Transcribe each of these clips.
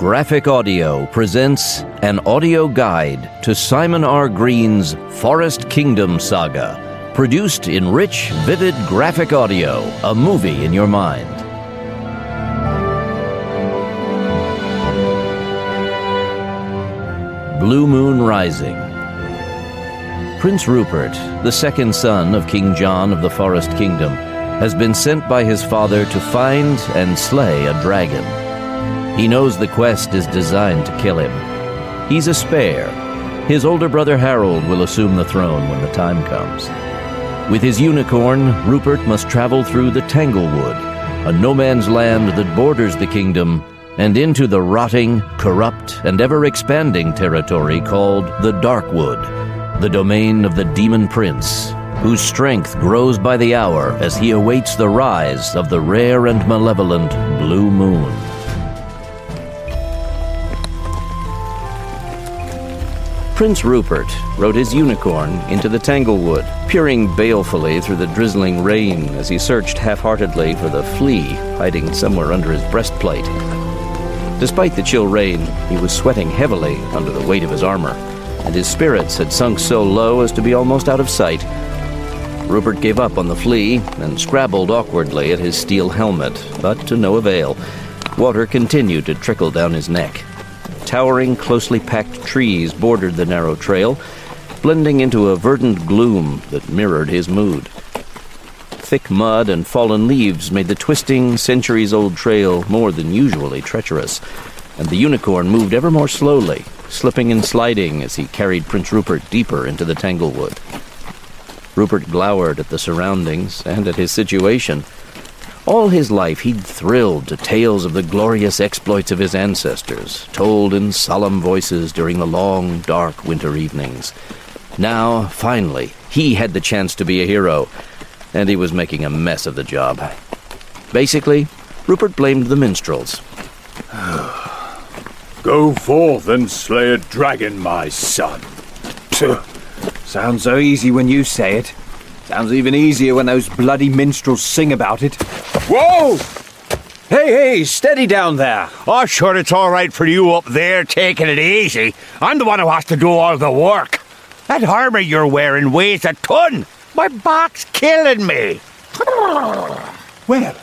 GraphicAudio presents an audio guide to Simon R. Green's Forest Kingdom Saga, produced in rich, vivid graphic audio, a movie in your mind. Blue Moon Rising. Prince Rupert, the second son of King John of the Forest Kingdom, has been sent by his father to find and slay a dragon. He knows the quest is designed to kill him. He's a spare. His older brother Harold will assume the throne when the time comes. With his unicorn, Rupert must travel through the Tanglewood, a no-man's land that borders the kingdom, and into the rotting, corrupt, and ever-expanding territory called the Darkwood, the domain of the Demon Prince, whose strength grows by the hour as he awaits the rise of the rare and malevolent Blue Moon. Prince Rupert rode his unicorn into the Tanglewood, peering balefully through the drizzling rain as he searched half-heartedly for the flea hiding somewhere under his breastplate. Despite the chill rain, he was sweating heavily under the weight of his armor, and his spirits had sunk so low as to be almost out of sight. Rupert gave up on the flea and scrabbled awkwardly at his steel helmet, but to no avail. Water continued to trickle down his neck. Towering, closely packed trees bordered the narrow trail, blending into a verdant gloom that mirrored his mood. Thick mud and fallen leaves made the twisting, centuries-old trail more than usually treacherous, and the unicorn moved ever more slowly, slipping and sliding as he carried Prince Rupert deeper into the Tanglewood. Rupert glowered at the surroundings and at his situation. All his life he'd thrilled to tales of the glorious exploits of his ancestors, told in solemn voices during the long, dark winter evenings. Now, finally, he had the chance to be a hero, and he was making a mess of the job. Basically, Rupert blamed the minstrels. Go forth and slay a dragon, my son. Sounds so easy when you say it. Sounds even easier when those bloody minstrels sing about it. Whoa! Hey, steady down there. Oh, sure, it's all right for you up there taking it easy. I'm the one who has to do all the work. That armor you're wearing weighs a ton. My back's killing me. Well,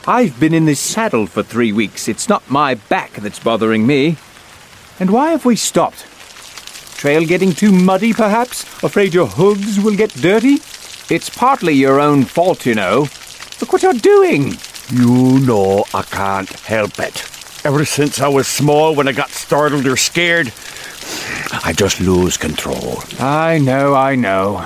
I've been in this saddle for 3 weeks. It's not my back that's bothering me. And why have we stopped? Trail getting too muddy, perhaps? Afraid your hooves will get dirty? It's partly your own fault, you know. Look what you're doing. You know I can't help it. Ever since I was small, when I got startled or scared, I just lose control. I know.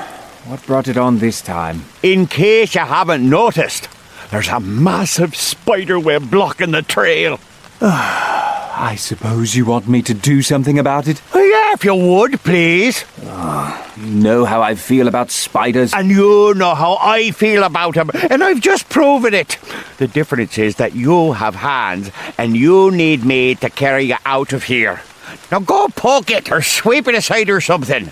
What brought it on this time? In case you haven't noticed, there's a massive spider web blocking the trail. I suppose you want me to do something about it? Oh, yeah, if you would, please. You know how I feel about spiders. And you know how I feel about them, and I've just proven it. The difference is that you have hands, and you need me to carry you out of here. Now go poke it, or sweep it aside or something.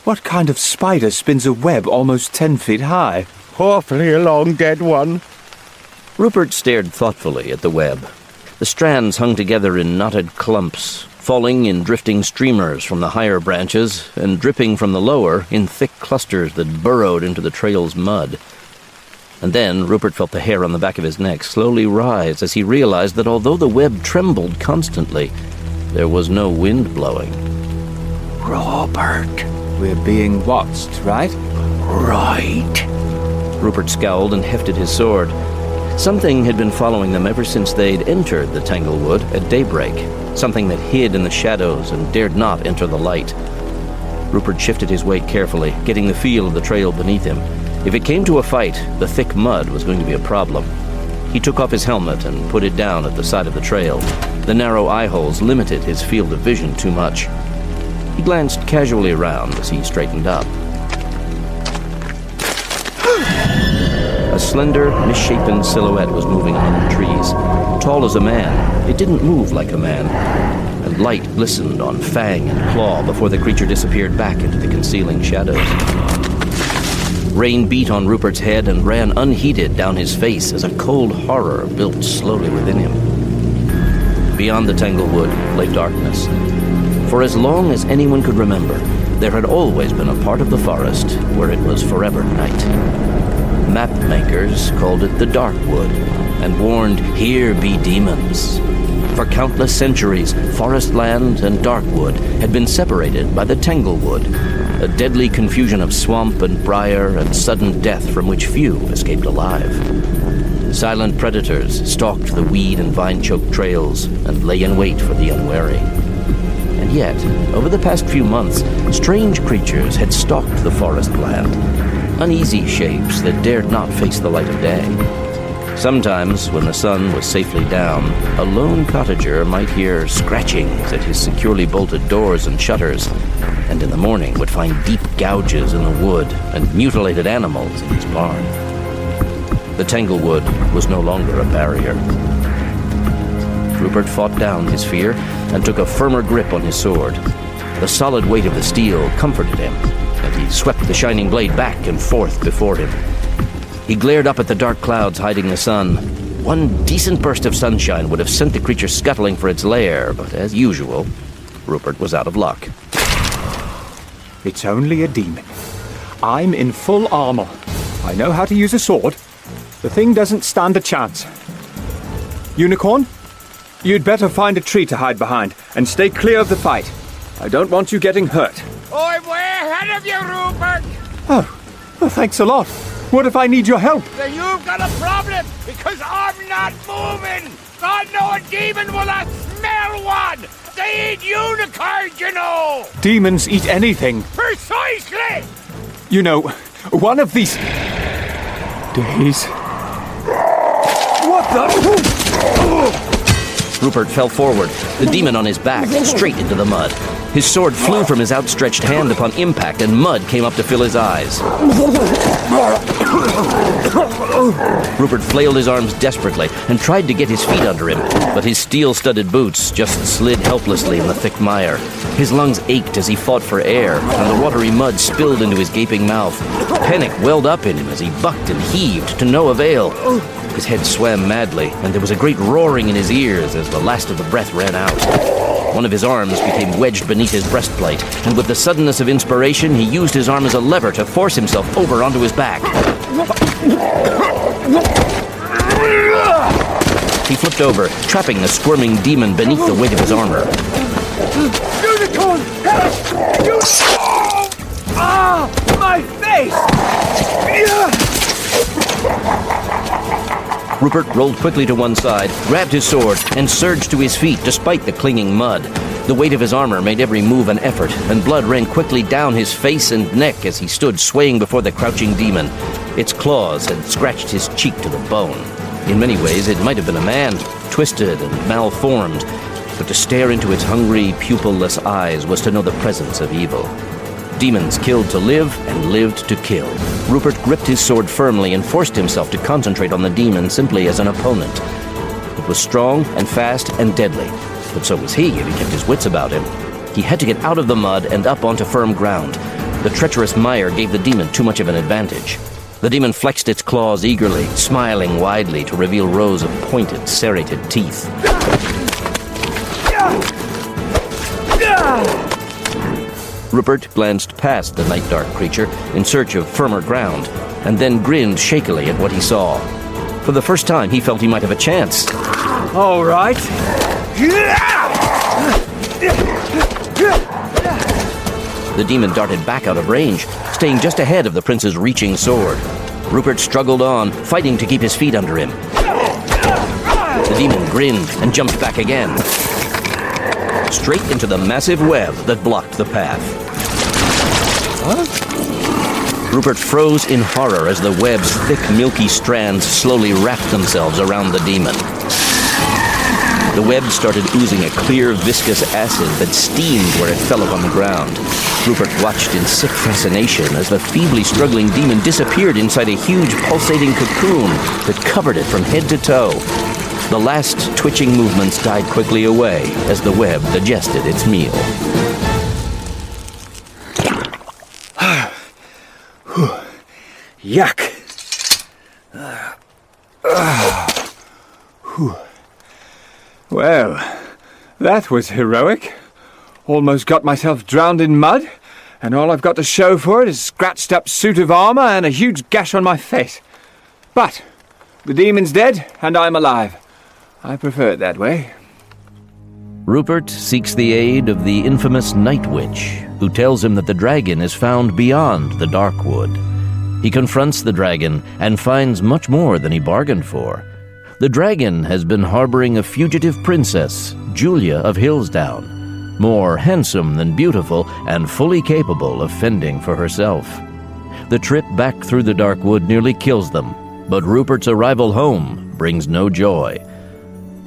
What kind of spider spins a web almost 10 feet high? Hopefully a long dead one. Rupert stared thoughtfully at the web. The strands hung together in knotted clumps, falling in drifting streamers from the higher branches and dripping from the lower in thick clusters that burrowed into the trail's mud. And then Rupert felt the hair on the back of his neck slowly rise as he realized that although the web trembled constantly, there was no wind blowing. Rupert, we're being watched, right? Right. Rupert scowled and hefted his sword. Something had been following them ever since they'd entered the Tanglewood at daybreak, something that hid in the shadows and dared not enter the light. Rupert shifted his weight carefully, getting the feel of the trail beneath him. If it came to a fight, the thick mud was going to be a problem. He took off his helmet and put it down at the side of the trail. The narrow eye holes limited his field of vision too much. He glanced casually around as he straightened up. A slender, misshapen silhouette was moving among the trees. Tall as a man, it didn't move like a man, and light glistened on fang and claw before the creature disappeared back into the concealing shadows. Rain beat on Rupert's head and ran unheeded down his face as a cold horror built slowly within him. Beyond the Tanglewood lay darkness. For as long as anyone could remember, there had always been a part of the forest where it was forever night. Map makers called it the Darkwood and warned, "Here be demons." For countless centuries, Forestland and Darkwood had been separated by the Tanglewood, a deadly confusion of swamp and briar and sudden death from which few escaped alive. Silent predators stalked the weed and vine-choked trails and lay in wait for the unwary. And yet, over the past few months, strange creatures had stalked the forest land, uneasy shapes that dared not face the light of day. Sometimes, when the sun was safely down, a lone cottager might hear scratchings at his securely bolted doors and shutters, and in the morning would find deep gouges in the wood and mutilated animals in his barn. The Tanglewood was no longer a barrier. Rupert fought down his fear and took a firmer grip on his sword. The solid weight of the steel comforted him, and he swept the shining blade back and forth before him. He glared up at the dark clouds hiding the sun. One decent burst of sunshine would have sent the creature scuttling for its lair, but as usual, Rupert was out of luck. It's only a demon. I'm in full armor. I know how to use a sword. The thing doesn't stand a chance. Unicorn, you'd better find a tree to hide behind and stay clear of the fight. I don't want you getting hurt. I'm way ahead of you, Rupert! Oh, well, thanks a lot. What if I need your help? Then you've got a problem, because I'm not moving! God, no, a demon will not smell one! They eat unicorns, you know! Demons eat anything. Precisely! You know, one of these days... What the... Rupert fell forward, the demon on his back, straight into the mud. His sword flew from his outstretched hand upon impact, and mud came up to fill his eyes. Rupert flailed his arms desperately and tried to get his feet under him, but his steel-studded boots just slid helplessly in the thick mire. His lungs ached as he fought for air, and the watery mud spilled into his gaping mouth. Panic welled up in him as he bucked and heaved to no avail. His head swam madly, and there was a great roaring in his ears as the last of the breath ran out. One of his arms became wedged beneath his breastplate, and with the suddenness of inspiration, he used his arm as a lever to force himself over onto his back. He flipped over, trapping the squirming demon beneath the weight of his armor. Unicorn! Help! Ah! My face! Rupert rolled quickly to one side, grabbed his sword, and surged to his feet despite the clinging mud. The weight of his armor made every move an effort, and blood ran quickly down his face and neck as he stood swaying before the crouching demon. Its claws had scratched his cheek to the bone. In many ways, it might have been a man, twisted and malformed, but to stare into its hungry, pupil-less eyes was to know the presence of evil. Demons killed to live and lived to kill. Rupert gripped his sword firmly and forced himself to concentrate on the demon simply as an opponent. It was strong and fast and deadly, but so was he if he kept his wits about him. He had to get out of the mud and up onto firm ground. The treacherous mire gave the demon too much of an advantage. The demon flexed its claws eagerly, smiling widely to reveal rows of pointed, serrated teeth. Rupert glanced past the night-dark creature in search of firmer ground, and then grinned shakily at what he saw. For the first time, he felt he might have a chance. All right. The demon darted back out of range, staying just ahead of the prince's reaching sword. Rupert struggled on, fighting to keep his feet under him. The demon grinned and jumped back again, straight into the massive web that blocked the path. Rupert froze in horror as the web's thick, milky strands slowly wrapped themselves around the demon. The web started oozing a clear, viscous acid that steamed where it fell upon the ground. Rupert watched in sick fascination as the feebly struggling demon disappeared inside a huge, pulsating cocoon that covered it from head to toe. The last twitching movements died quickly away as the web digested its meal. Yuck. Well, that was heroic. Almost got myself drowned in mud, and all I've got to show for it is a scratched-up suit of armour and a huge gash on my face. But the demon's dead, and I'm alive. I prefer it that way. Rupert seeks the aid of the infamous Night Witch, who tells him that the dragon is found beyond the Darkwood. He confronts the dragon and finds much more than he bargained for. The dragon has been harboring a fugitive princess, Julia of Hillsdown, more handsome than beautiful and fully capable of fending for herself. The trip back through the Darkwood nearly kills them, but Rupert's arrival home brings no joy.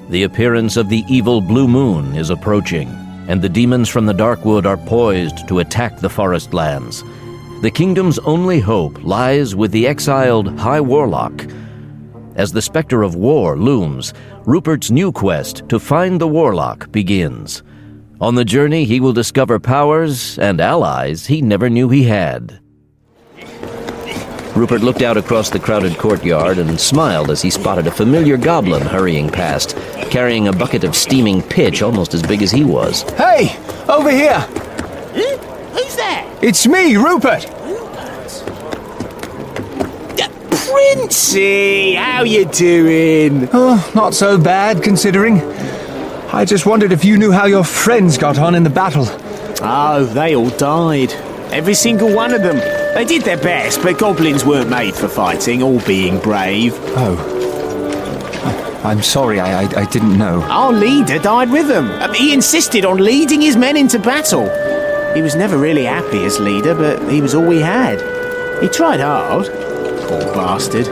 The appearance of the evil Blue Moon is approaching, and the demons from the Darkwood are poised to attack the forest lands. The kingdom's only hope lies with the exiled High Warlock. As the specter of war looms, Rupert's new quest to find the Warlock begins. On the journey, he will discover powers and allies he never knew he had. Rupert looked out across the crowded courtyard and smiled as he spotted a familiar goblin hurrying past, carrying a bucket of steaming pitch almost as big as he was. Hey! Over here! Who's that? It's me, Rupert! Princey! How you doing? Oh, not so bad, considering. I just wondered if you knew how your friends got on in the battle. Oh, they all died. Every single one of them. They did their best, but goblins weren't made for fighting, all being brave. Oh. I'm sorry, I didn't know. Our leader died with them. He insisted on leading his men into battle. He was never really happy as leader, but he was all we had. He tried hard. Poor bastard.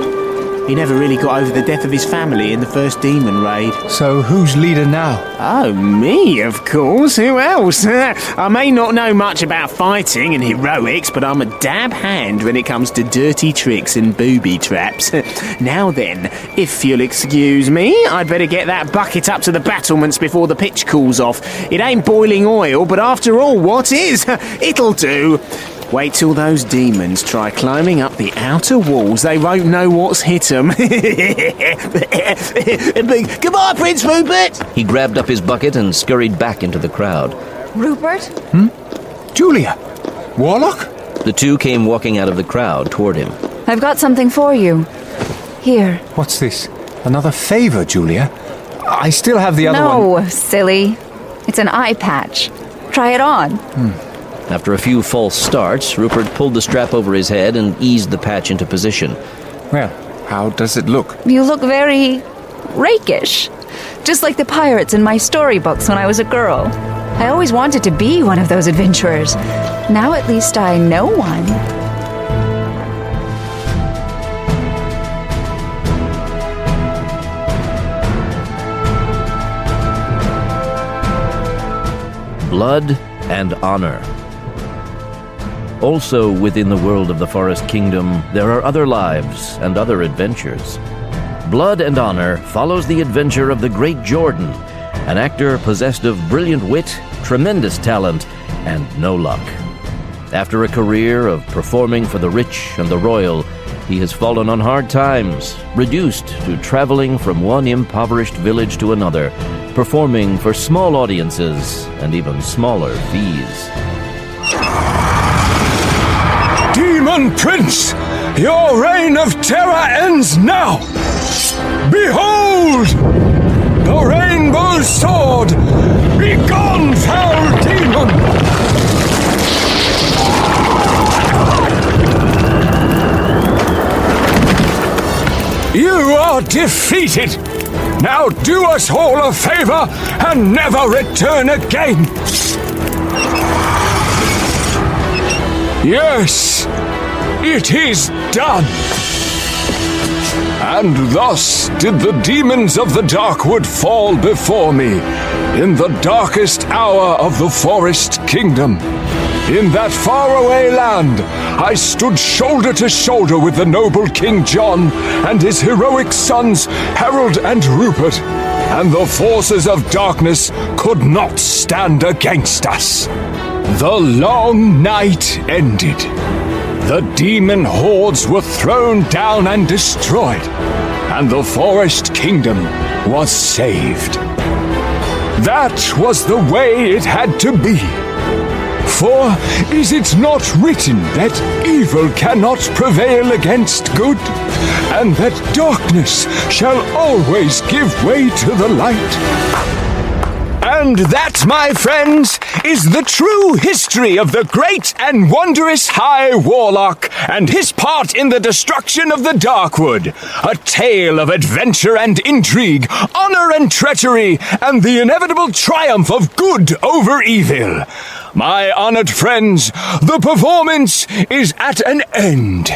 He never really got over the death of his family in the first demon raid. So who's leader now? Oh, me, of course. Who else? I may not know much about fighting and heroics, but I'm a dab hand when it comes to dirty tricks and booby traps. Now then, if you'll excuse me, I'd better get that bucket up to the battlements before the pitch cools off. It ain't boiling oil, but after all, what is? It'll do. Wait till those demons try climbing up the outer walls. They won't know what's hit them. Goodbye, Prince Rupert! He grabbed up his bucket and scurried back into the crowd. Rupert? Julia! Warlock? The two came walking out of the crowd toward him. I've got something for you. Here. What's this? Another favor, Julia? I still have the other one. No, silly. It's an eye patch. Try it on. After a few false starts, Rupert pulled the strap over his head and eased the patch into position. Well, how does it look? You look very rakish. Just like the pirates in my storybooks when I was a girl. I always wanted to be one of those adventurers. Now at least I know one. Blood and honor. Also within the world of the Forest Kingdom, there are other lives and other adventures. Blood and Honor follows the adventure of the Great Jordan, an actor possessed of brilliant wit, tremendous talent, and no luck. After a career of performing for the rich and the royal, he has fallen on hard times, reduced to traveling from one impoverished village to another, performing for small audiences and even smaller fees. Demon Prince! Your reign of terror ends now! Behold! The rainbow sword! Begone, foul demon! You are defeated! Now do us all a favor and never return again! Yes, it is done! And thus did the demons of the Darkwood fall before me, in the darkest hour of the Forest Kingdom. In that faraway land, I stood shoulder to shoulder with the noble King John and his heroic sons, Harold and Rupert, and the forces of darkness could not stand against us. The long night ended, the demon hordes were thrown down and destroyed, and the Forest Kingdom was saved. That was the way it had to be. For is it not written that evil cannot prevail against good, and that darkness shall always give way to the light? And that, my friends, is the true history of the great and wondrous High Warlock and his part in the destruction of the Darkwood. A tale of adventure and intrigue, honor and treachery, and the inevitable triumph of good over evil. My honored friends, the performance is at an end.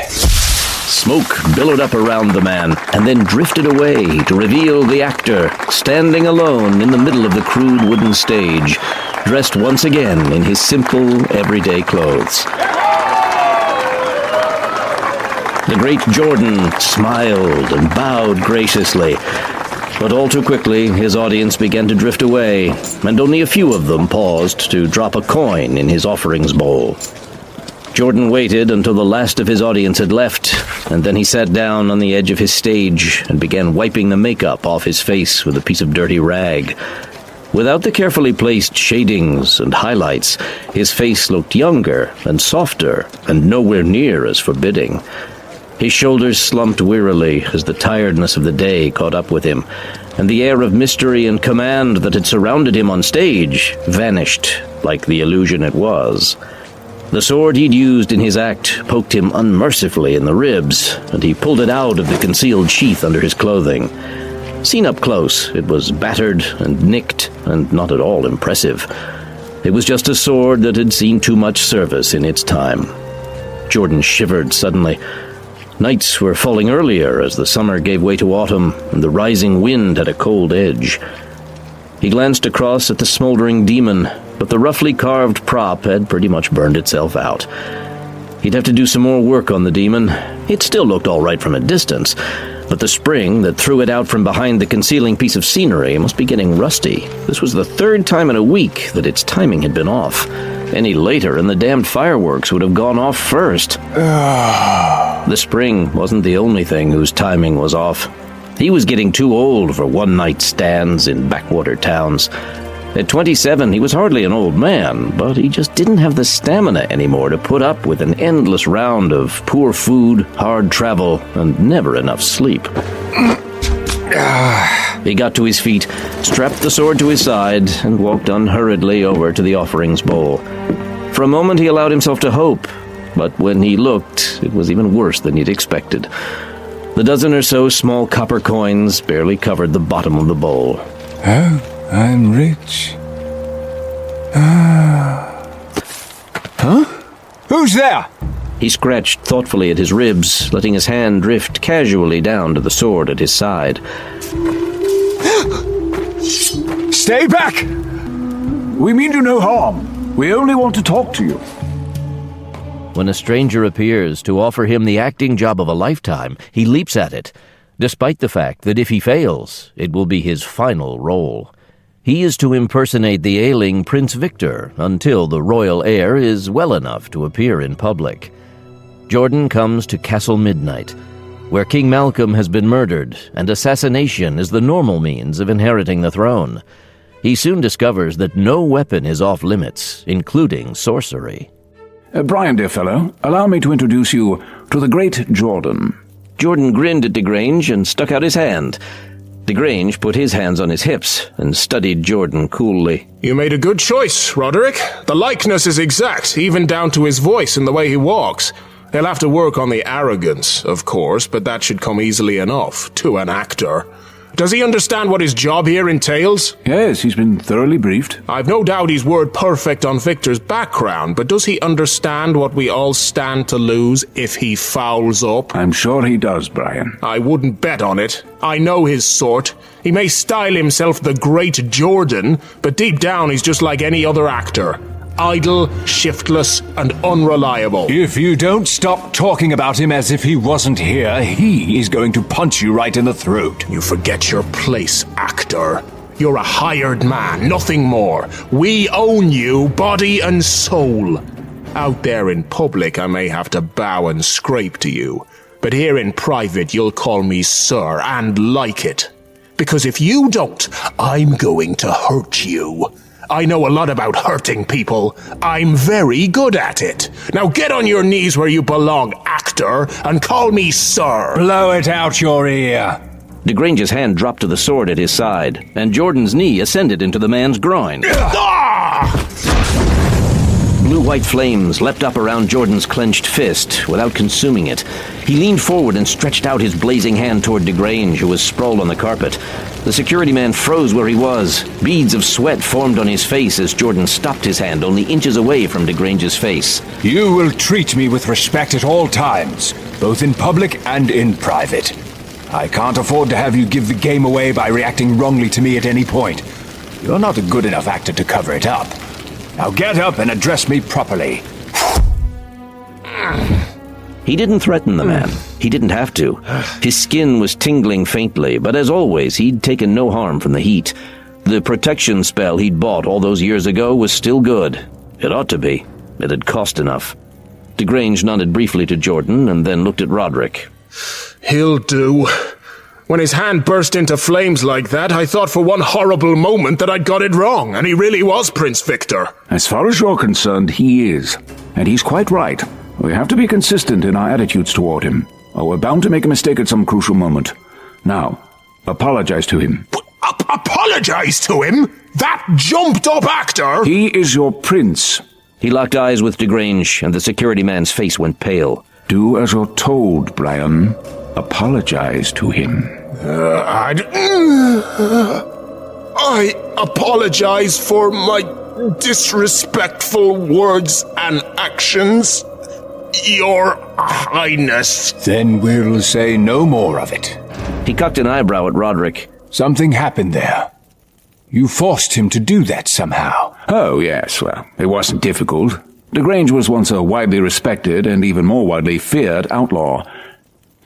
Smoke billowed up around the man and then drifted away to reveal the actor standing alone in the middle of the crude wooden stage, dressed once again in his simple, everyday clothes. The great Jordan smiled and bowed graciously, but all too quickly his audience began to drift away, and only a few of them paused to drop a coin in his offerings bowl. Jordan waited until the last of his audience had left, and then he sat down on the edge of his stage and began wiping the makeup off his face with a piece of dirty rag. Without the carefully placed shadings and highlights, his face looked younger and softer and nowhere near as forbidding. His shoulders slumped wearily as the tiredness of the day caught up with him, and the air of mystery and command that had surrounded him on stage vanished like the illusion it was. The sword he'd used in his act poked him unmercifully in the ribs, and he pulled it out of the concealed sheath under his clothing. Seen up close, it was battered and nicked and not at all impressive. It was just a sword that had seen too much service in its time. Jordan shivered suddenly. Nights were falling earlier as the summer gave way to autumn, and the rising wind had a cold edge. He glanced across at the smoldering demon, but the roughly carved prop had pretty much burned itself out. He'd have to do some more work on the demon. It still looked all right from a distance, but the spring that threw it out from behind the concealing piece of scenery must be getting rusty. This was the third time in a week that its timing had been off. Any later and the damned fireworks would have gone off first. The spring wasn't the only thing whose timing was off. He was getting too old for one-night stands in backwater towns. At 27, he was hardly an old man, but he just didn't have the stamina anymore to put up with an endless round of poor food, hard travel, and never enough sleep. He got to his feet, strapped the sword to his side, and walked unhurriedly over to the offerings bowl. For a moment he allowed himself to hope, but when he looked, it was even worse than he'd expected. The dozen or so small copper coins barely covered the bottom of the bowl. Oh, I'm rich. Huh? Who's there? He scratched thoughtfully at his ribs, letting his hand drift casually down to the sword at his side. Stay back! We mean you no harm. We only want to talk to you. When a stranger appears to offer him the acting job of a lifetime, he leaps at it, despite the fact that if he fails, it will be his final role. He is to impersonate the ailing Prince Victor until the royal heir is well enough to appear in public. Jordan comes to Castle Midnight, where King Malcolm has been murdered, and assassination is the normal means of inheriting the throne. He soon discovers that no weapon is off limits, including sorcery. Brian, dear fellow, allow me to introduce you to the great Jordan. Jordan grinned at DeGrange and stuck out his hand. DeGrange put his hands on his hips and studied Jordan coolly. You made a good choice, Roderick. The likeness is exact, even down to his voice and the way he walks. He'll have to work on the arrogance, of course, but that should come easily enough to an actor. Does he understand what his job here entails? Yes, he's been thoroughly briefed. I've no doubt he's word perfect on Victor's background, but does he understand what we all stand to lose if he fouls up? I'm sure he does, Brian. I wouldn't bet on it. I know his sort. He may style himself the Great Jordan, but deep down he's just like any other actor. Idle, shiftless, and unreliable. If you don't stop talking about him as if he wasn't here, he is going to punch you right in the throat. You forget your place, actor. You're a hired man, nothing more. We own you, body and soul. Out there in public, I may have to bow and scrape to you, but here in private, you'll call me sir, and like it. Because if you don't, I'm going to hurt you. I know a lot about hurting people. I'm very good at it. Now get on your knees where you belong, actor, and call me sir. Blow it out your ear. DeGrange's hand dropped to the sword at his side, and Jordan's knee ascended into the man's groin. Blue-white flames leapt up around Jordan's clenched fist without consuming it. He leaned forward and stretched out his blazing hand toward DeGrange, who was sprawled on the carpet. The security man froze where he was. Beads of sweat formed on his face as Jordan stopped his hand only inches away from DeGrange's face. You will treat me with respect at all times, both in public and in private. I can't afford to have you give the game away by reacting wrongly to me at any point. You're not a good enough actor to cover it up. Now get up and address me properly. He didn't threaten the man. He didn't have to. His skin was tingling faintly, but as always, he'd taken no harm from the heat. The protection spell he'd bought all those years ago was still good. It ought to be. It had cost enough. DeGrange nodded briefly to Jordan and then looked at Roderick. He'll do. When his hand burst into flames like that, I thought for one horrible moment that I'd got it wrong, and he really was Prince Victor. As far as you're concerned, he is. And he's quite right. We have to be consistent in our attitudes toward him, or we're bound to make a mistake at some crucial moment. Now, apologize to him. Apologize to him? That jumped-up actor? He is your prince. He locked eyes with DeGrange, and the security man's face went pale. Do as you're told, Brian. Apologize to him. I apologize for my disrespectful words and actions, Your Highness. Then we'll say no more of it. He cocked an eyebrow at Roderick. Something happened there. You forced him to do that somehow. Oh, yes, well, it wasn't difficult. DeGrange was once a widely respected and even more widely feared outlaw.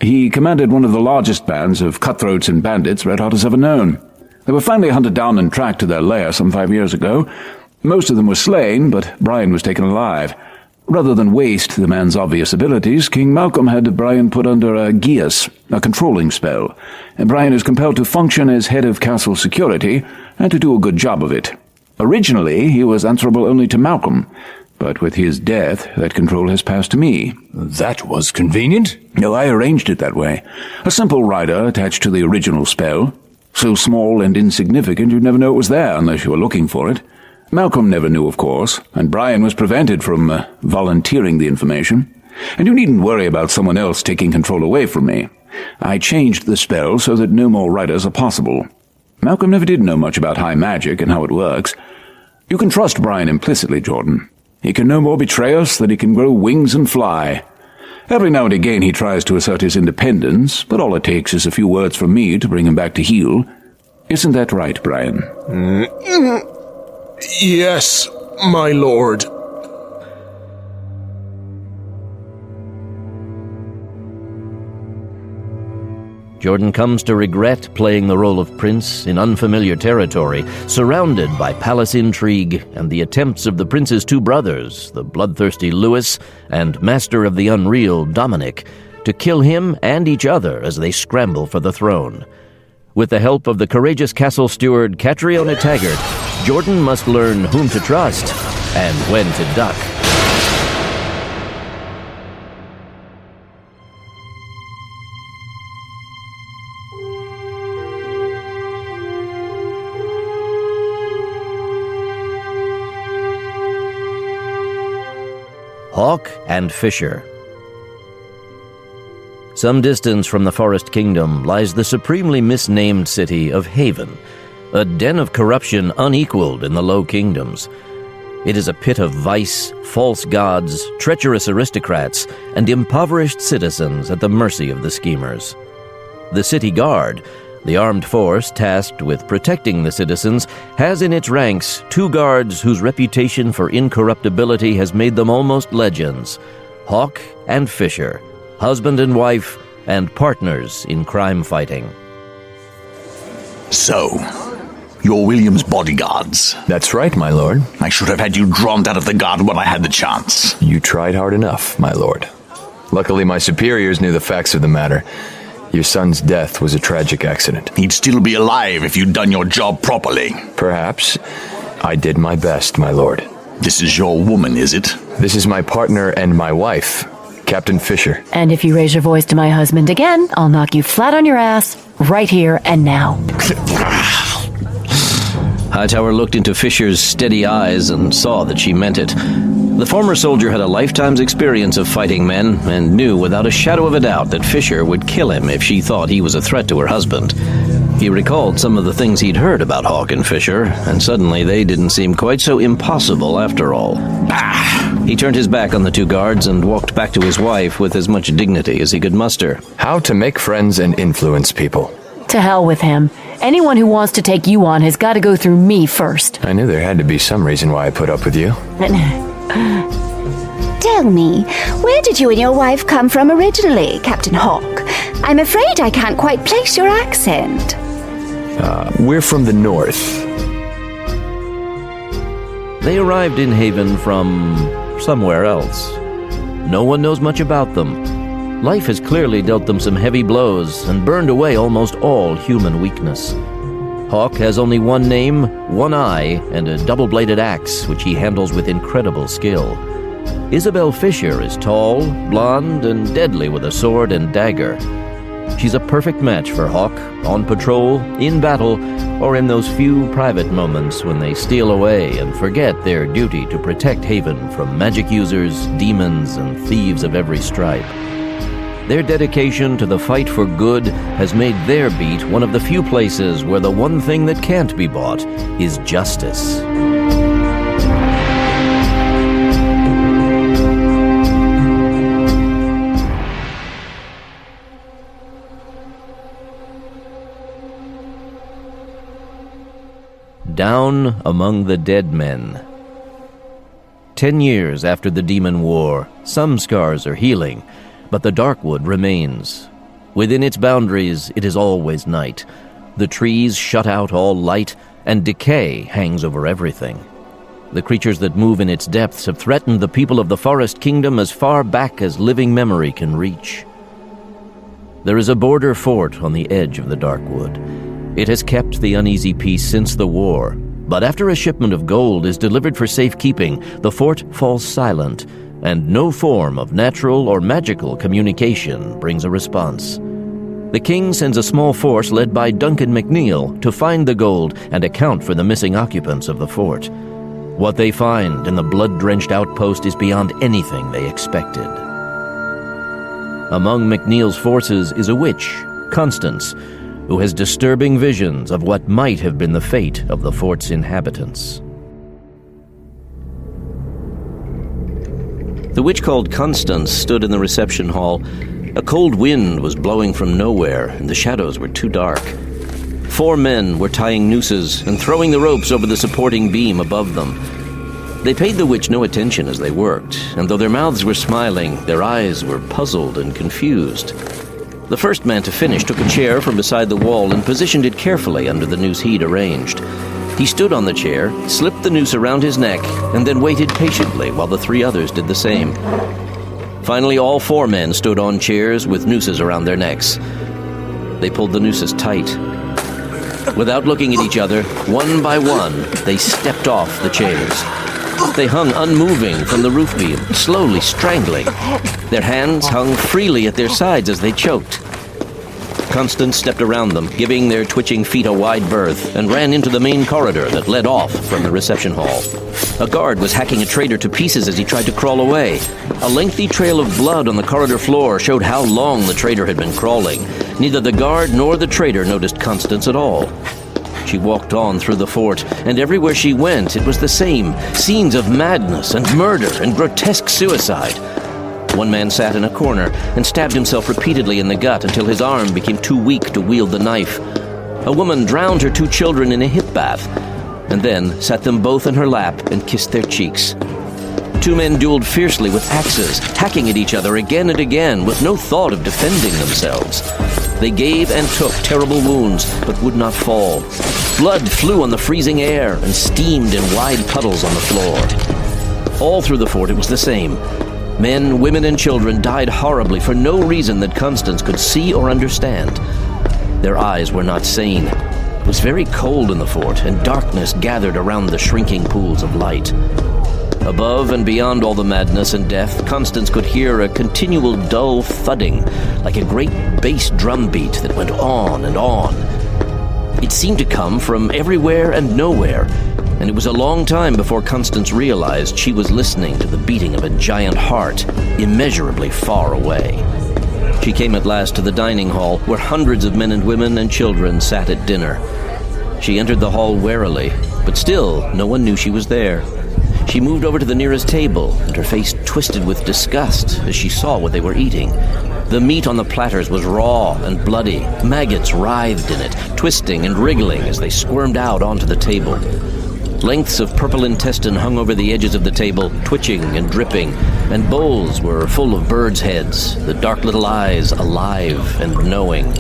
He commanded one of the largest bands of cutthroats and bandits Red Heart has ever known. They were finally hunted down and tracked to their lair some 5 years ago. Most of them were slain, but Brian was taken alive. Rather than waste the man's obvious abilities, King Malcolm had Brian put under a geas, a controlling spell, and Brian is compelled to function as head of castle security and to do a good job of it. Originally, he was answerable only to Malcolm, but with his death, that control has passed to me. That was convenient. No, I arranged it that way. A simple rider attached to the original spell. So small and insignificant you'd never know it was there unless you were looking for it. Malcolm never knew, of course, and Brian was prevented from volunteering the information. And you needn't worry about someone else taking control away from me. I changed the spell so that no more riders are possible. Malcolm never did know much about high magic and how it works. You can trust Brian implicitly, Jordan. He can no more betray us than he can grow wings and fly. Every now and again he tries to assert his independence, but all it takes is a few words from me to bring him back to heel. Isn't that right, Brian? Yes, my lord. Jordan comes to regret playing the role of prince in unfamiliar territory, surrounded by palace intrigue and the attempts of the prince's two brothers, the bloodthirsty Louis and master of the unreal Dominic, to kill him and each other as they scramble for the throne. With the help of the courageous castle steward Catriona Taggart, Jordan must learn whom to trust and when to duck. Hawk and Fisher. Some distance from the Forest Kingdom lies the supremely misnamed city of Haven, a den of corruption unequaled in the Low Kingdoms. It is a pit of vice, false gods, treacherous aristocrats, and impoverished citizens at the mercy of the schemers. The city guard, the armed force tasked with protecting the citizens, has in its ranks 2 guards whose reputation for incorruptibility has made them almost legends: Hawk and Fisher, husband and wife, and partners in crime fighting. So, You're William's bodyguards. That's right, my lord. I should have had you drawn out of the guard when I had the chance. You tried hard enough, my lord. Luckily, my superiors knew the facts of the matter. Your son's death was a tragic accident. He'd still be alive if you'd done your job properly. Perhaps. I did my best, my lord. This is your woman, is it? This is my partner and my wife, Captain Fisher. And if you raise your voice to my husband again, I'll knock you flat on your ass, right here and now. Hightower looked into Fisher's steady eyes and saw that she meant it. The former soldier had a lifetime's experience of fighting men and knew without a shadow of a doubt that Fisher would kill him if she thought he was a threat to her husband. He recalled some of the things he'd heard about Hawk and Fisher, and suddenly they didn't seem quite so impossible after all. He turned his back on the two guards and walked back to his wife with as much dignity as he could muster. How to make friends and influence people. To hell with him. Anyone who wants to take you on has got to go through me first. I knew there had to be some reason why I put up with you. Tell me, where did you and your wife come from originally, Captain Hawk? I'm afraid I can't quite place your accent. We're from the north. They arrived in Haven from somewhere else. No one knows much about them. Life has clearly dealt them some heavy blows and burned away almost all human weakness. Hawk has only one name, one eye, and a double-bladed axe, which he handles with incredible skill. Isabel Fisher is tall, blonde, and deadly with a sword and dagger. She's a perfect match for Hawk, on patrol, in battle, or in those few private moments when they steal away and forget their duty to protect Haven from magic users, demons, and thieves of every stripe. Their dedication to the fight for good has made their beat one of the few places where the one thing that can't be bought is justice. Down among the dead men. 10 years after the Demon War, some scars are healing, but the Darkwood remains. Within its boundaries, it is always night. The trees shut out all light, and decay hangs over everything. The creatures that move in its depths have threatened the people of the Forest Kingdom as far back as living memory can reach. There is a border fort on the edge of the Darkwood. It has kept the uneasy peace since the war, but after a shipment of gold is delivered for safekeeping, the fort falls silent, and no form of natural or magical communication brings a response. The king sends a small force led by Duncan McNeil to find the gold and account for the missing occupants of the fort. What they find in the blood-drenched outpost is beyond anything they expected. Among McNeil's forces is a witch, Constance, who has disturbing visions of what might have been the fate of the fort's inhabitants. The witch called Constance stood in the reception hall. A cold wind was blowing from nowhere, and the shadows were too dark. 4 men were tying nooses and throwing the ropes over the supporting beam above them. They paid the witch no attention as they worked, and though their mouths were smiling, their eyes were puzzled and confused. The first man to finish took a chair from beside the wall and positioned it carefully under the noose he'd arranged. He stood on the chair, slipped the noose around his neck, and then waited patiently while the 3 others did the same. Finally, all 4 men stood on chairs with nooses around their necks. They pulled the nooses tight. Without looking at each other, one by one, they stepped off the chairs. They hung unmoving from the roof beam, slowly strangling. Their hands hung freely at their sides as they choked. Constance stepped around them, giving their twitching feet a wide berth, and ran into the main corridor that led off from the reception hall. A guard was hacking a traitor to pieces as he tried to crawl away. A lengthy trail of blood on the corridor floor showed how long the traitor had been crawling. Neither the guard nor the traitor noticed Constance at all. She walked on through the fort, and everywhere she went, it was the same. Scenes of madness and murder and grotesque suicide. One man sat in a corner and stabbed himself repeatedly in the gut until his arm became too weak to wield the knife. A woman drowned her 2 children in a hip bath, and then sat them both in her lap and kissed their cheeks. two men dueled fiercely with axes, hacking at each other again and again with no thought of defending themselves. They gave and took terrible wounds, but would not fall. Blood flew on the freezing air and steamed in wide puddles on the floor. All through the fort it was the same. Men, women, and children died horribly for no reason that Constance could see or understand. Their eyes were not sane. It was very cold in the fort, and darkness gathered around the shrinking pools of light. Above and beyond all the madness and death, Constance could hear a continual dull thudding, like a great bass drum beat that went on and on. It seemed to come from everywhere and nowhere, and it was a long time before Constance realized she was listening to the beating of a giant heart immeasurably far away. She came at last to the dining hall, where hundreds of men and women and children sat at dinner. She entered the hall warily, but still no one knew she was there. She moved over to the nearest table, and her face twisted with disgust as she saw what they were eating. The meat on the platters was raw and bloody. Maggots writhed in it, twisting and wriggling as they squirmed out onto the table. Lengths of purple intestine hung over the edges of the table, twitching and dripping, and bowls were full of birds' heads, the dark little eyes alive and knowing.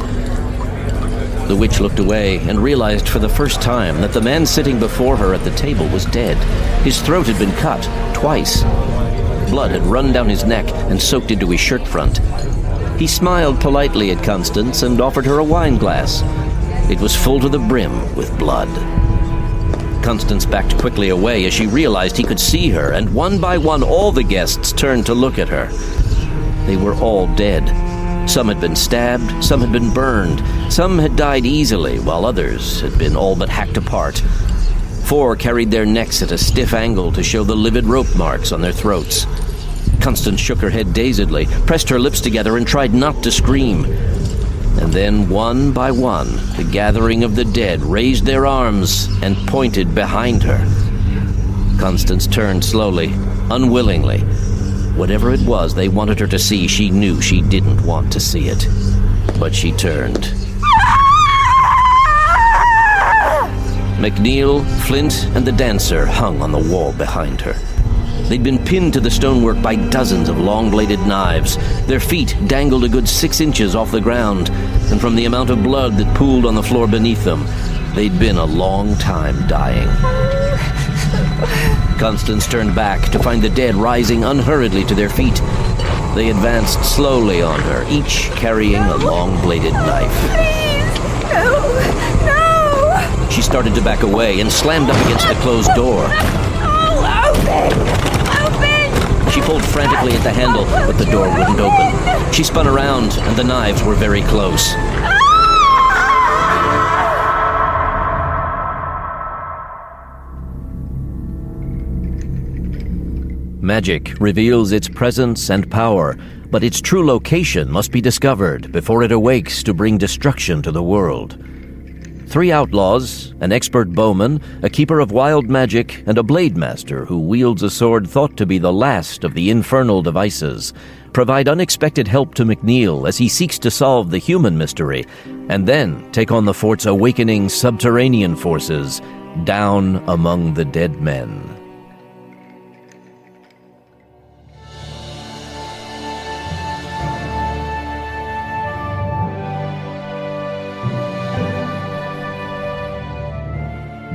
The witch looked away and realized for the first time that the man sitting before her at the table was dead. His throat had been cut twice. Blood had run down his neck and soaked into his shirt front. He smiled politely at Constance and offered her a wine glass. It was full to the brim with blood. Constance backed quickly away as she realized he could see her, and one by one all the guests turned to look at her. They were all dead. Some had been stabbed, some had been burned, some had died easily, while others had been all but hacked apart. 4 carried their necks at a stiff angle to show the livid rope marks on their throats. Constance shook her head dazedly, pressed her lips together, and tried not to scream. And then, one by one, the gathering of the dead raised their arms and pointed behind her. Constance turned slowly, unwillingly. Whatever it was they wanted her to see, she knew she didn't want to see it. But she turned. McNeil, Flint, and the dancer hung on the wall behind her. They'd been pinned to the stonework by dozens of long-bladed knives. Their feet dangled a good 6 inches off the ground, and from the amount of blood that pooled on the floor beneath them, they'd been a long time dying. Constance turned back to find the dead rising unhurriedly to their feet. They advanced slowly on her, each carrying a long-bladed knife. Please! No! She started to back away and slammed up against the closed door. Oh, open! She pulled frantically at the handle, but the door wouldn't open. She spun around, and the knives were very close. Magic reveals its presence and power, but its true location must be discovered before it awakes to bring destruction to the world. 3 outlaws, an expert bowman, a keeper of wild magic, and a blade master who wields a sword thought to be the last of the infernal devices, provide unexpected help to McNeil as he seeks to solve the human mystery, and then take on the fort's awakening subterranean forces down among the dead men.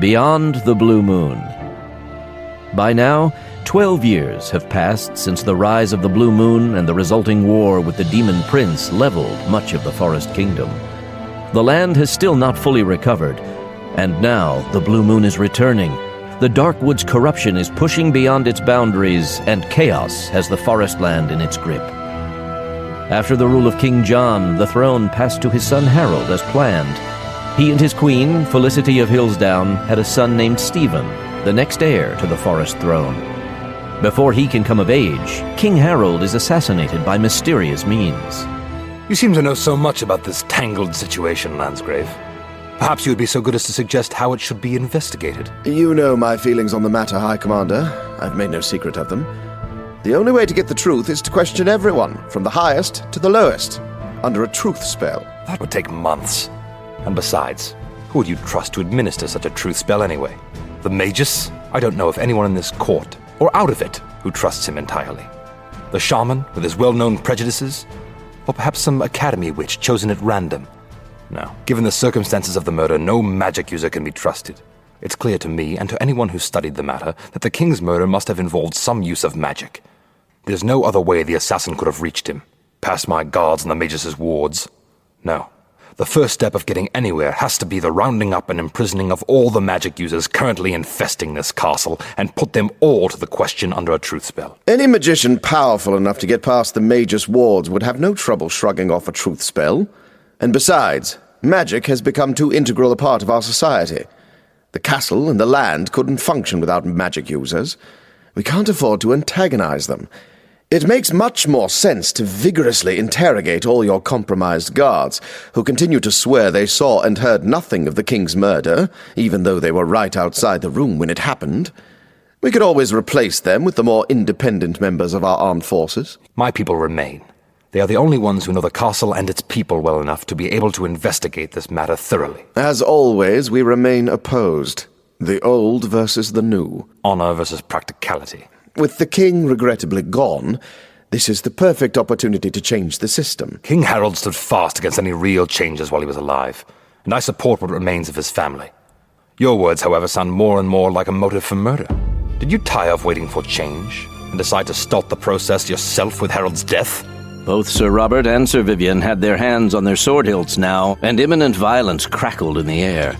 Beyond the Blue Moon. By now, 12 years have passed since the rise of the Blue Moon and the resulting war with the Demon Prince leveled much of the Forest Kingdom. The land has still not fully recovered, and now the Blue Moon is returning. The Darkwood's corruption is pushing beyond its boundaries, and chaos has the forest land in its grip. After the rule of King John, the throne passed to his son Harold as planned. He and his queen, Felicity of Hillsdown, had a son named Stephen, the next heir to the forest throne. Before he can come of age, King Harold is assassinated by mysterious means. You seem to know so much about this tangled situation, Lansgrave. Perhaps you would be so good as to suggest how it should be investigated. You know my feelings on the matter, High Commander. I've made no secret of them. The only way to get the truth is to question everyone, from the highest to the lowest, under a truth spell. That would take months. And besides, who would you trust to administer such a truth spell anyway? The Magus? I don't know if anyone in this court or out of it who trusts him entirely? The shaman with his well-known prejudices? Or perhaps some academy witch chosen at random? No. Given the circumstances of the murder, no magic user can be trusted. It's clear to me and to anyone who studied the matter that the king's murder must have involved some use of magic. There's no other way the assassin could have reached him. Past my guards and the magus' wards. No. The first step of getting anywhere has to be the rounding up and imprisoning of all the magic users currently infesting this castle and put them all to the question under a truth spell. Any magician powerful enough to get past the magus' wards would have no trouble shrugging off a truth spell. And besides, magic has become too integral a part of our society. The castle and the land couldn't function without magic users. We can't afford to antagonize them. It makes much more sense to vigorously interrogate all your compromised guards, who continue to swear they saw and heard nothing of the king's murder, even though they were right outside the room when it happened. We could always replace them with the more independent members of our armed forces. My people remain. They are the only ones who know the castle and its people well enough to be able to investigate this matter thoroughly. As always, we remain opposed. The old versus the new. Honor versus practicality. With the king regrettably gone, this is the perfect opportunity to change the system. King Harold stood fast against any real changes while he was alive, and I support what remains of his family. Your words, however, sound more and more like a motive for murder. Did you tire of waiting for change and decide to start the process yourself with Harold's death? Both Sir Robert and Sir Vivian had their hands on their sword hilts now, and imminent violence crackled in the air.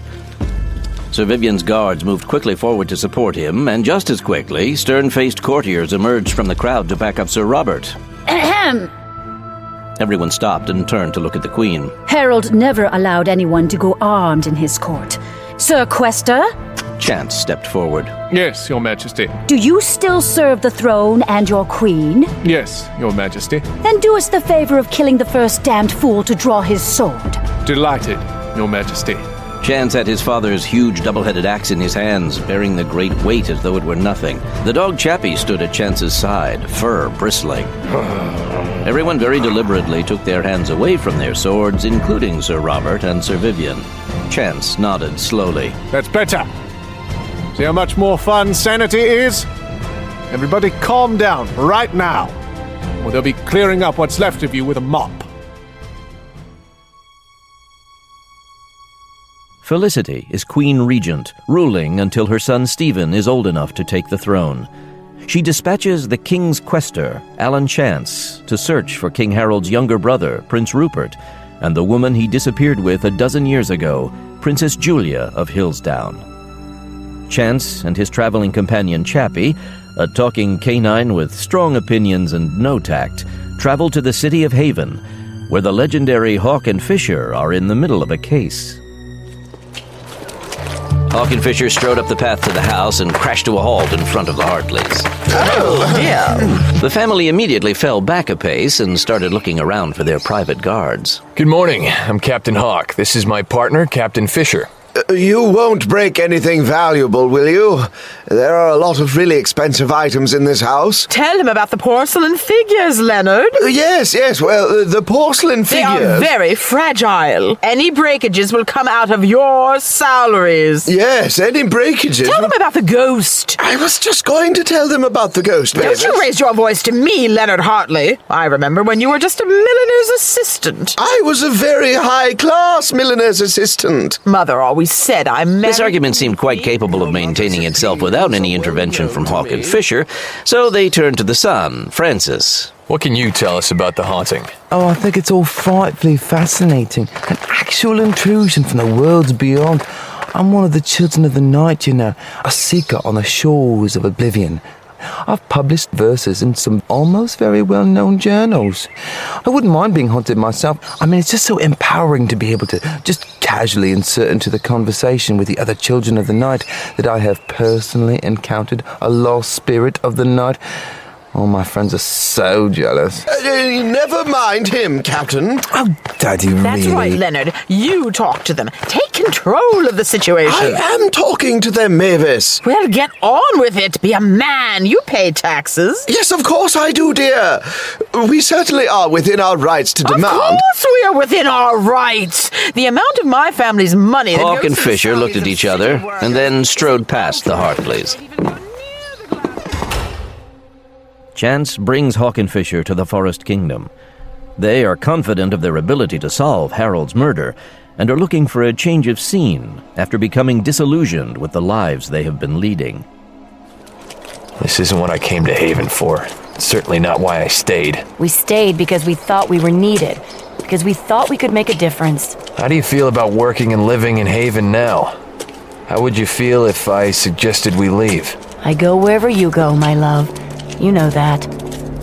Sir Vivian's guards moved quickly forward to support him, and just as quickly, stern-faced courtiers emerged from the crowd to back up Sir Robert. Ahem. Everyone stopped and turned to look at the Queen. Harold never allowed anyone to go armed in his court. Sir Quester? Chance stepped forward. Yes, Your Majesty. Do you still serve the throne and your queen? Yes, Your Majesty. Then do us the favor of killing the first damned fool to draw his sword. Delighted, Your Majesty. Chance had his father's huge double-headed axe in his hands, bearing the great weight as though it were nothing. The dog Chappie stood at Chance's side, fur bristling. Everyone very deliberately took their hands away from their swords, including Sir Robert and Sir Vivian. Chance nodded slowly. That's better. See how much more fun sanity is? Everybody calm down right now, or they'll be clearing up what's left of you with a mop. Felicity is Queen Regent, ruling until her son Stephen is old enough to take the throne. She dispatches the King's Quester, Alan Chance, to search for King Harold's younger brother, Prince Rupert, and the woman he disappeared with a dozen years ago, Princess Julia of Hillsdown. Chance and his traveling companion Chappie, a talking canine with strong opinions and no tact, travel to the city of Haven, where the legendary Hawk and Fisher are in the middle of a case. Hawk and Fisher strode up the path to the house and crashed to a halt in front of the Hartleys. Oh, dear. The family immediately fell back a pace and started looking around for their private guards. Good morning. I'm Captain Hawk. This is my partner, Captain Fisher. You won't break anything valuable, will you? There are a lot of really expensive items in this house. Tell him about the porcelain figures, Leonard. Yes, well, the porcelain figures... They are very fragile. Any breakages will come out of your salaries. Yes, any breakages... Tell them about the ghost. I was just going to tell them about the ghost, Mavis. Don't you raise your voice to me, Leonard Hartley. I remember when you were just a milliner's assistant. I was a very high-class milliner's assistant. Mother always said I met... This argument seemed quite capable of maintaining itself without any intervention from Hawk and Fisher, so they turned to the son, Francis. What can you tell us about the haunting? Oh, I think it's all frightfully fascinating. An actual intrusion from the worlds beyond. I'm one of the children of the night, you know, a seeker on the shores of oblivion. I've published verses in some almost very well-known journals. I wouldn't mind being haunted myself. I mean, it's just so empowering to be able to just casually insert into the conversation with the other children of the night that I have personally encountered a lost spirit of the night. All my friends are so jealous. Never mind him, Captain. Oh, Daddy, really? That's right, Leonard. You talk to them. Take control of the situation. I am talking to them, Mavis. Well, get on with it. Be a man. You pay taxes. Yes, of course I do, dear. We certainly are within our rights to demand. Of course we are within our rights. The amount of my family's money... Hawk and Fisher looked at each other and then strode past the Hartleys. chance brings Hawk and Fisher to the Forest Kingdom. They are confident of their ability to solve Harold's murder and are looking for a change of scene after becoming disillusioned with the lives they have been leading. This isn't what I came to Haven for. Certainly not why I stayed. We stayed because we thought we were needed, because we thought we could make a difference. How do you feel about working and living in Haven now? How would you feel if I suggested we leave? I go wherever you go, my love. You know that.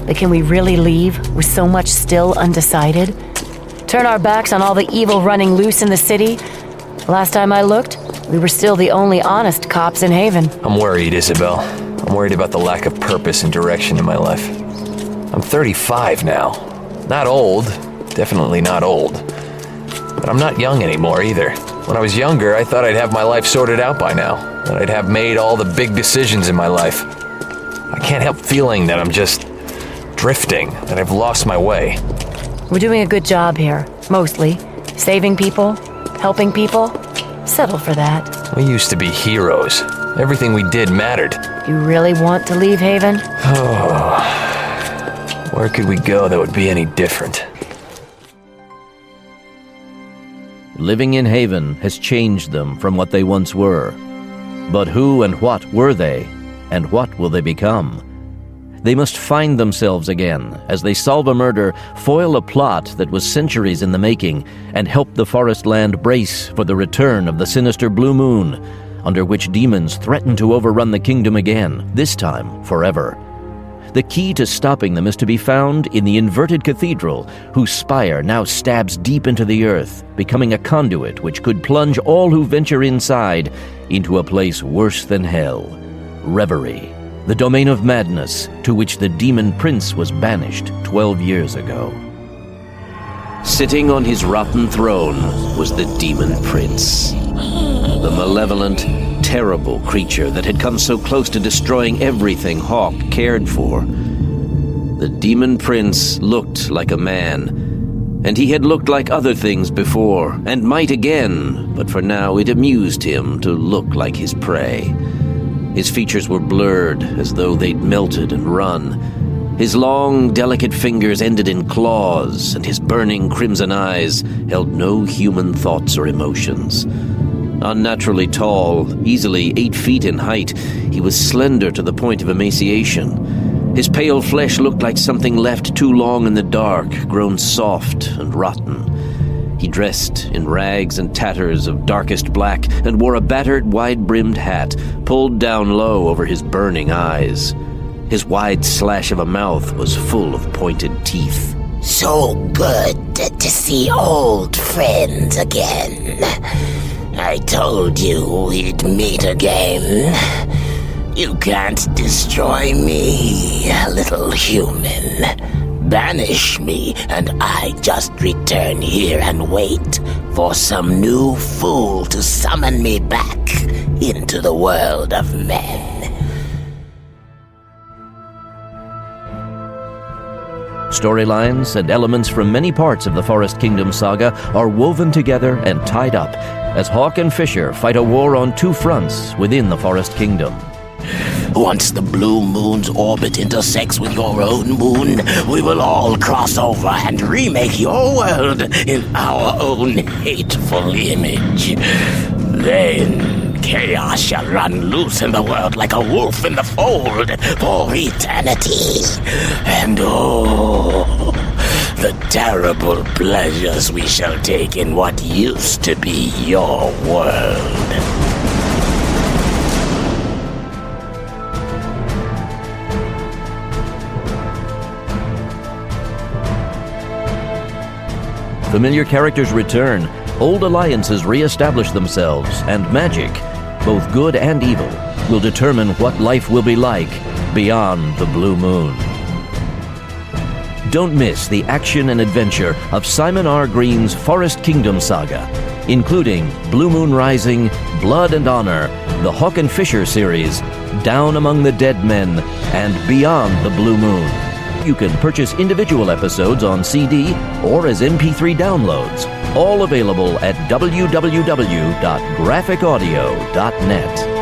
But can we really leave with so much still undecided? Turn our backs on all the evil running loose in the city? Last time I looked, we were still the only honest cops in Haven. I'm worried, Isabel. I'm worried about the lack of purpose and direction in my life. I'm 35 now. Not old. Definitely not old. But I'm not young anymore either. When I was younger, I thought I'd have my life sorted out by now. That I'd have made all the big decisions in my life. I can't help feeling that I'm just drifting, that I've lost my way. We're doing a good job here, mostly. Saving people, helping people. Settle for that. We used to be heroes. Everything we did mattered. You really want to leave Haven? Oh, where could we go that would be any different? Living in Haven has changed them from what they once were. But who and what were they, and what will they become? They must find themselves again as they solve a murder, foil a plot that was centuries in the making, and help the forest land brace for the return of the sinister blue moon, under which demons threaten to overrun the kingdom again, this time forever. The key to stopping them is to be found in the inverted cathedral, whose spire now stabs deep into the earth, becoming a conduit which could plunge all who venture inside into a place worse than hell. Reverie, the domain of madness to which the demon prince was banished 12 years ago. Sitting on his rotten throne was the demon prince. The malevolent, terrible creature that had come so close to destroying everything Hawk cared for. The demon prince looked like a man, and he had looked like other things before, and might again, but for now it amused him to look like his prey. His features were blurred, as though they'd melted and run. His long, delicate fingers ended in claws, and his burning crimson eyes held no human thoughts or emotions. Unnaturally tall, easily 8 feet in height, he was slender to the point of emaciation. His pale flesh looked like something left too long in the dark, grown soft and rotten. He dressed in rags and tatters of darkest black and wore a battered, wide-brimmed hat, pulled down low over his burning eyes. His wide slash of a mouth was full of pointed teeth. So good to see old friends again. I told you we'd meet again. You can't destroy me, little human. Banish me, and I just return here and wait for some new fool to summon me back into the world of men. Storylines and elements from many parts of the Forest Kingdom saga are woven together and tied up as Hawk and Fisher fight a war on 2 fronts within the Forest Kingdom. Once the blue moon's orbit intersects with your own moon, we will all cross over and remake your world in our own hateful image. Then chaos shall run loose in the world like a wolf in the fold for eternity. And oh, the terrible pleasures we shall take in what used to be your world. Familiar characters return, old alliances re-establish themselves, and magic, both good and evil, will determine what life will be like beyond the blue moon. Don't miss the action and adventure of Simon R. Green's Forest Kingdom saga, including Blue Moon Rising, Blood and Honor, the Hawk and Fisher series, Down Among the Dead Men, and Beyond the Blue Moon. You can purchase individual episodes on CD or as MP3 downloads, all available at www.graphicaudio.net.